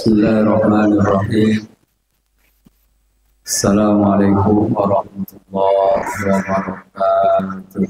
Bismillahirrahmanirrahim. Assalamualaikum warahmatullahi wabarakatuh.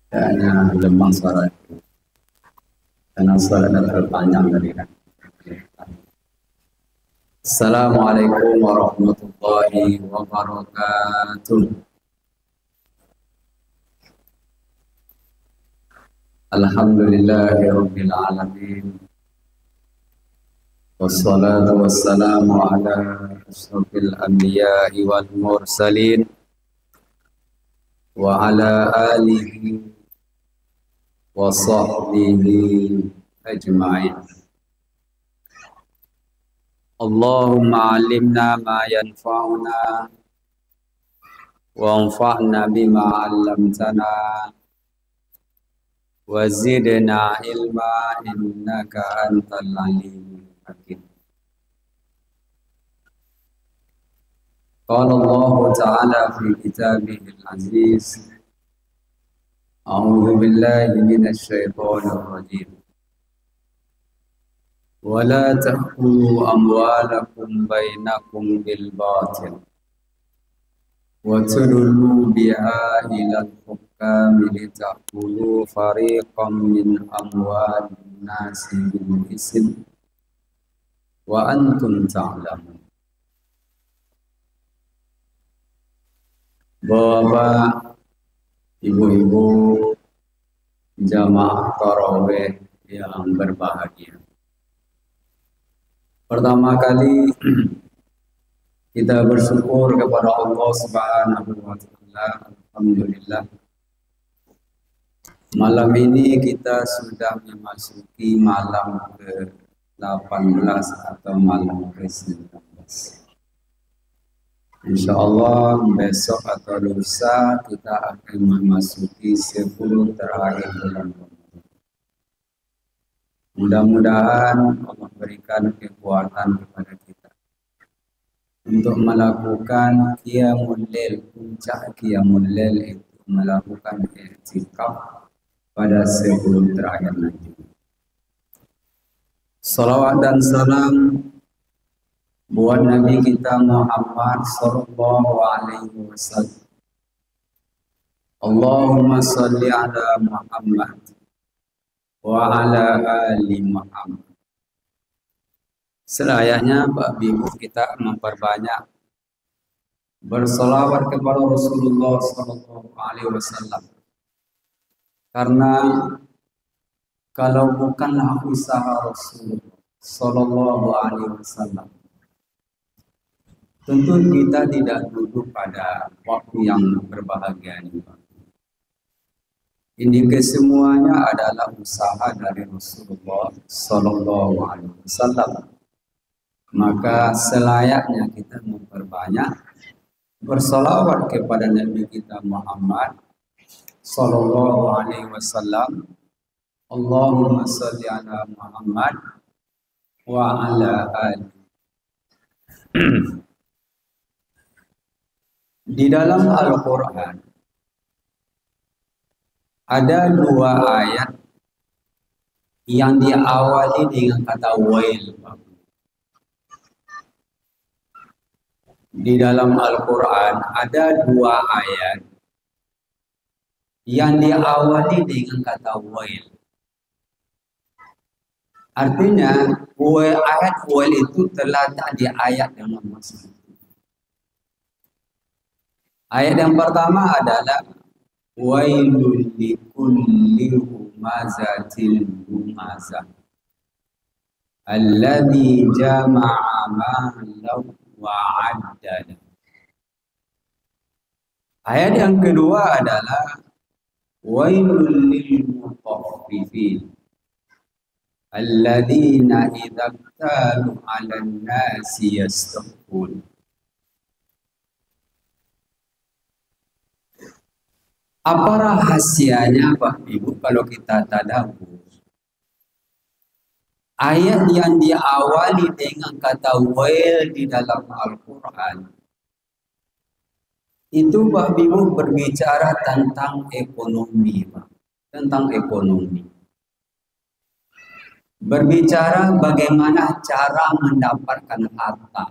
Kayaknya lemah suara itu. Karena suaranya terlalu panjang tadi kan. Assalamualaikum warahmatullahi wabarakatuh. Alhamdulillahirabbil alamin. Wassalatu wassalamu ala asyrafil anbiya'i wal mursalin wa ala alihi wa sahbihi ajma'in. Allahumma alimna ma yanfa'una wa anfa'na bima 'allamtana wa zidna ilma innaka antal alim hakim. Qala Allah Ta'ala fi kitabihil aziz, A'udzu billahi minasy syaithanir rajim. Wa la ta'kulu amwalakum bainakum bil batil wa tudlu biha ila al-hukami litakulu fariqam min amwalin nasi bil ism wa antum ta'lamun. Bapak, ibu-ibu, jamaah tarawih yang berbahagia. Pertama kali kita bersyukur kepada Allah Subhanahu wa taala. Alhamdulillah. Malam ini kita sudah memasuki malam ke-18 atau malam ke-19. Insya Allah besok atau lusa kita akan memasuki 10 terakhir bulan Ramadan. Mudah-mudahan Allah berikan kekuatan kepada kita untuk melakukan qiyamul lail, puncak qiyamul lail itu melakukan i'tikaf pada 10 terakhir nanti. Salawat dan salam buat Nabi kita Muhammad sallallahu alaihi wasallam. Allahumma salli ala Muhammad wa ala ali Muhammad. Selayaknya Bapak Ibu kita memperbanyak bersolawat kepada Rasulullah sallallahu alaihi wasallam. Karena kalau bukanlah usaha Rasulullah sallallahu alaihi wasallam, tentu kita tidak duduk pada waktu yang berbahagia ini. Ini kesemuanya adalah usaha dari Rasulullah Sallallahu Alaihi Wasallam. Maka selayaknya kita memperbanyak bersolawat kepada Nabi kita Muhammad Sallallahu Alaihi Wasallam. Allahumma salli ala Muhammad wa ala ali. Di dalam Al-Quran ada 2 ayat yang diawali dengan kata wail. Di dalam Al-Quran ada 2 ayat yang diawali dengan kata wail. Artinya ayat wail itu terletak di ayat yang nomor 1. Ayat yang pertama adalah wailul likulli humazatil lumazah alladzi jama'a malan wa 'addada. Ayat yang kedua adalah wailul lil mutaffifin alladzina idza ktalu 'alan nasi yastawfun. Apa rahasianya Pak Ibu kalau kita tadabbur? Ayat yang diawali dengan kata wail di dalam Al-Quran itu Pak Ibu berbicara tentang ekonomi, Pak. Tentang ekonomi. berbicara bagaimana cara mendapatkan harta.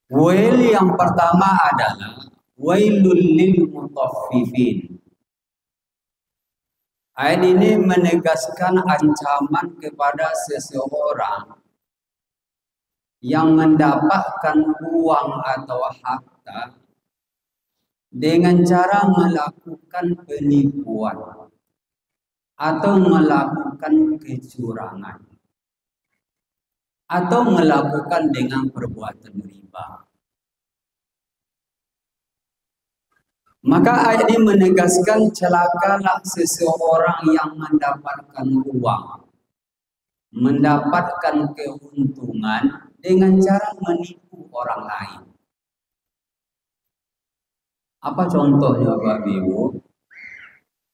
Wail yang pertama adalah wailul lil mutaffifin. Ayat ini menegaskan ancaman kepada seseorang yang mendapatkan uang atau harta dengan cara melakukan penipuan atau melakukan kecurangan atau melakukan dengan perbuatan riba. Maka ayat ini menegaskan celakalah seseorang yang mendapatkan uang, mendapatkan keuntungan dengan cara menipu orang lain. Apa contohnya Bapak Ibu?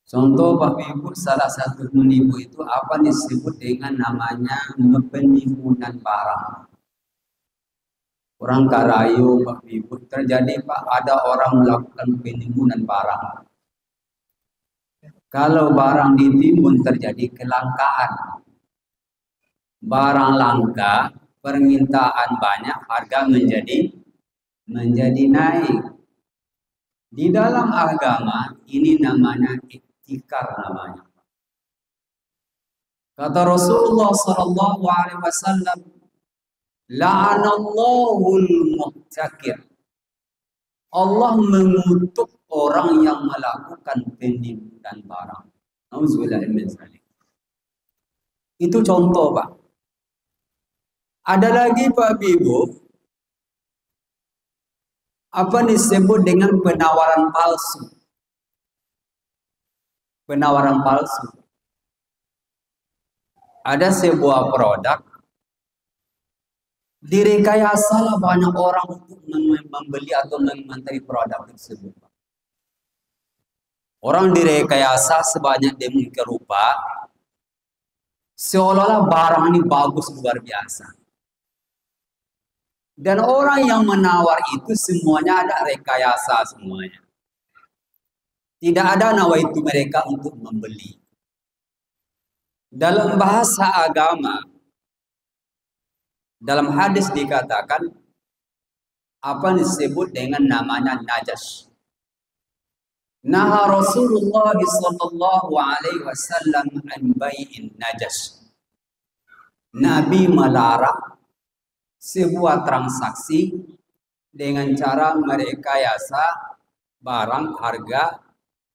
Contoh Bapak Ibu, salah satu menipu itu apa disebut dengan namanya penipuan barang. Orang Karayu, Bapak Ibu, terjadi Pak, ada orang melakukan penimbunan barang. Kalau barang ditimbun terjadi kelangkaan. Barang langka, permintaan banyak, harga menjadi naik. Di dalam agama ini namanya iktikar namanya. Kata Rasulullah sallallahu alaihi wasallam, la'anallahul muhtakir. Allah mengutuk orang yang melakukan penimbunan barang. Nauzubillah min dzalik. Itu contoh, Pak. Ada lagi Pak Ibu, apa disebut dengan penawaran palsu? Penawaran palsu. Ada sebuah produk direkayasa banyak orang untuk membeli atau mencari produk tersebut. Orang direkayasa sebanyak demikian rupa, seolah-olah barang ini bagus luar biasa. Dan orang yang menawar itu semuanya ada rekayasa semuanya. Tidak ada nawaitu mereka untuk membeli. Dalam bahasa agama, dalam hadis dikatakan apa disebut dengan namanya najas. Naha Rasulullah sallallahu alaihi wasallam an bai'in najas. Nabi melarang sebuah transaksi dengan cara merekayasa barang harga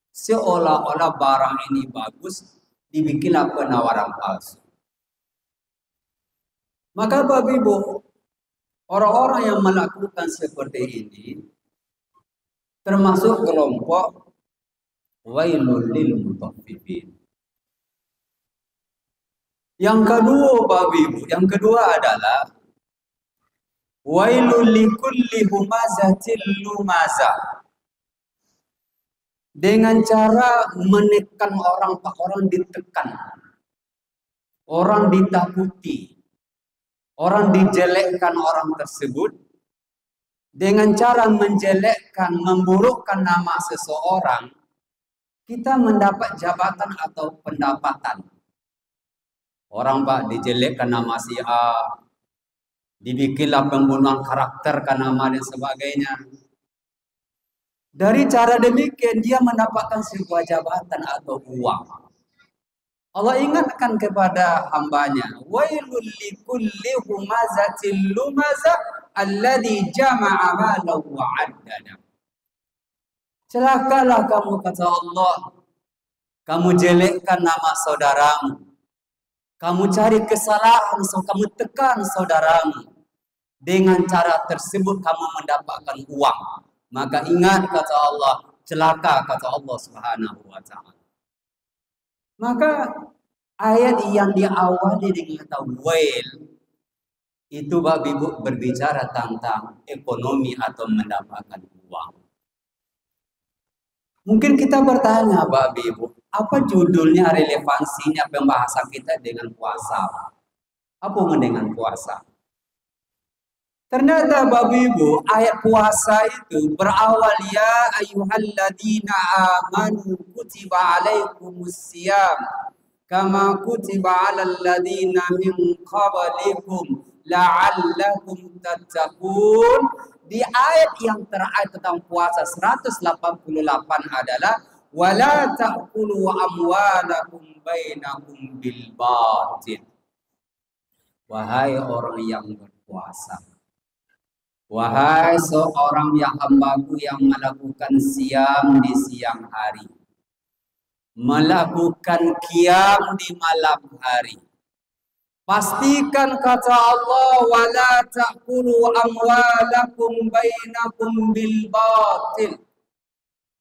seolah-olah barang ini bagus, dibikinlah penawaran palsu. Maka Bapak Ibu, orang-orang yang melakukan seperti ini termasuk kelompok wailul lil mutaffifin. Yang kedua Bapak Ibu, yang kedua adalah wailul likulli humazatil lumazah. Dengan cara menekan orang, orang ditekan, orang ditakuti, orang dijelekkan orang tersebut dengan cara menjelekkan, memburukkan nama seseorang, kita mendapat jabatan atau pendapatan. Orang Pak dijelekkan nama si A, dibikinlah pembunuhan karakter karena nama dan sebagainya. Dari cara demikian dia mendapatkan sebuah jabatan atau uang. Allah ingatkan kepada hambanya, wailul likulli humazatil lumazah alladzi jama'a malan wa 'addada. Celakalah kamu kata Allah, kamu jelekkan nama saudaramu. Kamu cari kesalahan, kamu tekan saudaramu. Dengan cara tersebut kamu mendapatkan uang. Maka ingat kata Allah, celaka kata Allah Subhanahu wa taala. Maka ayat yang diawali dengan kata wail itu Bapak Ibu berbicara tentang ekonomi atau mendapatkan uang. Mungkin kita bertanya Bapak Ibu, apa judulnya, relevansinya pembahasan kita dengan puasa? Apa dengan puasa? Ternyata Bapak Ibu, ayat puasa itu berawal ya ayyuhalladzina amanu kutiba alaikumus syiyam kama kutiba 'alal ladzina min qablikum la'allakum tattaqun. Di ayat yang terakhir tentang puasa 188 adalah wala ta'kulu amwalakum bainakum bil batil. Wahai orang yang berpuasa, wahai seorang yang hambaku yang melakukan siam di siang hari, melakukan qiyam di malam hari, pastikan kata Allah wala ta'kulu amwalakum bainakum bil batil.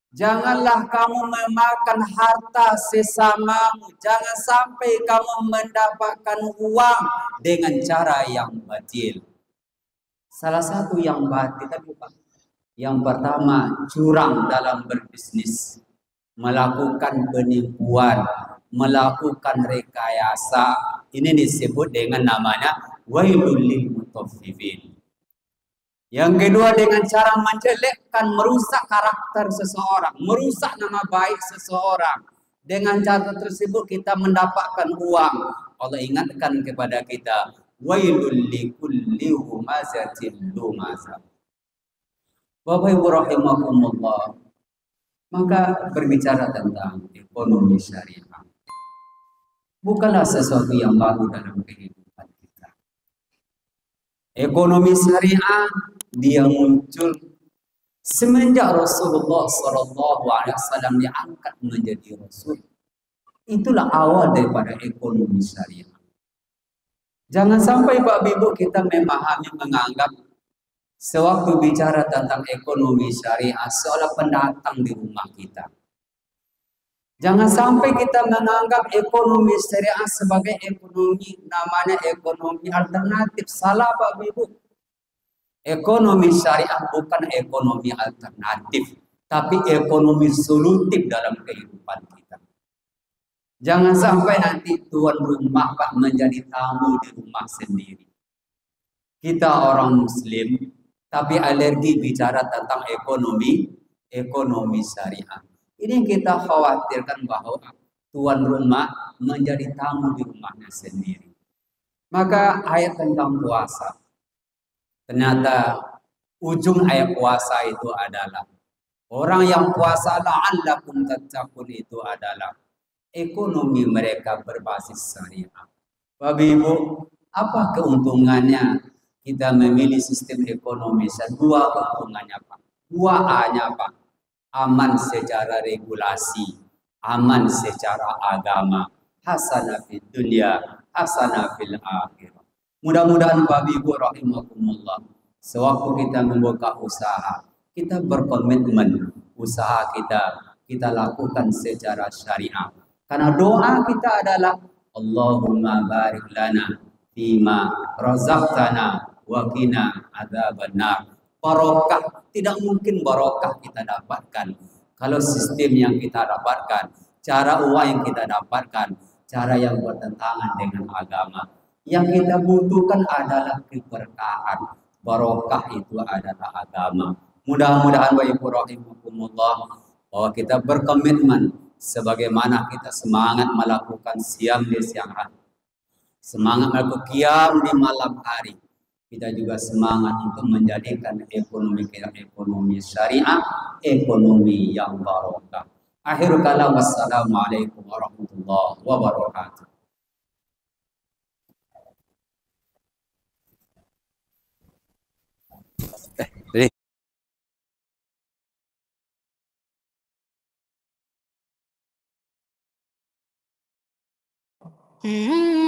Janganlah kamu memakan harta sesamamu. Jangan sampai kamu mendapatkan uang dengan cara yang batil. Salah satu yang batil tadi Pak. Yang pertama, curang dalam berbisnis, melakukan penipuan, melakukan rekayasa. Ini disebut dengan namanya wailul lil mutaffifin. Yang kedua, dengan cara menjelekkan, merusak karakter seseorang, merusak nama baik seseorang. Dengan cara tersebut kita mendapatkan uang. Allah ingatkan kepada kita, wailul likulli humazatin lumazah. Bapak Ibu rahimakumullah. Maka berbicara tentang ekonomi syariah bukanlah sesuatu yang baru dalam kehidupan kita. Ekonomi syariah dia muncul semenjak Rasulullah SAW diangkat menjadi Rasul. Itulah awal daripada ekonomi syariah. Jangan sampai Bapak Ibu kita memahami, menganggap sewaktu bicara tentang ekonomi syariah seolah pendatang di rumah kita. Jangan sampai kita menganggap ekonomi syariah sebagai ekonomi, namanya ekonomi alternatif. Salah Bapak Ibu. Ekonomi syariah bukan ekonomi alternatif, tapi ekonomi solutif dalam kehidupan kita. Jangan sampai nanti tuan rumah Pak menjadi tamu di rumah sendiri. Kita orang Muslim, tapi alergi bicara tentang ekonomi syariah. Ini kita khawatirkan bahwa tuan rumah menjadi tamu di rumahnya sendiri. Maka ayat tentang puasa. Ternyata ujung ayat puasa itu adalah orang yang puasa la'allakum tattaqun itu adalah ekonomi mereka berbasis syariah. Bapak Ibu, apa keuntungannya kita memilih sistem ekonomi? Dua keuntungannya Pak. Dua A-nya Pak. Aman secara regulasi, aman secara agama, hasanah fid dunya, hasanah fil akhirah. Mudah-mudahan Bapak Ibu rahimakumullah, sewaktu kita membuka usaha, kita berkomitmen usaha kita lakukan secara syariah. Karena doa kita adalah Allahumma barik lana fima razaqtana wa qina adzabannar. Barokah, tidak mungkin barokah kita dapatkan kalau sistem yang kita dapatkan, cara uang yang kita dapatkan, cara yang bertentangan dengan agama. Yang kita butuhkan adalah keberkahan. Barokah itu adalah agama. Mudah-mudahan Bapak Ibu rahimakumullah bahwa kita berkomitmen sebagaimana kita semangat melakukan siam di siang hari, semangat melakukan qiyam di malam hari, kita juga semangat untuk menjadikan ekonomi kita ekonomi syariah, ekonomi yang barokah. Akhirul kalam, wassalamualaikum warahmatullahi wabarakatuh. Hmm.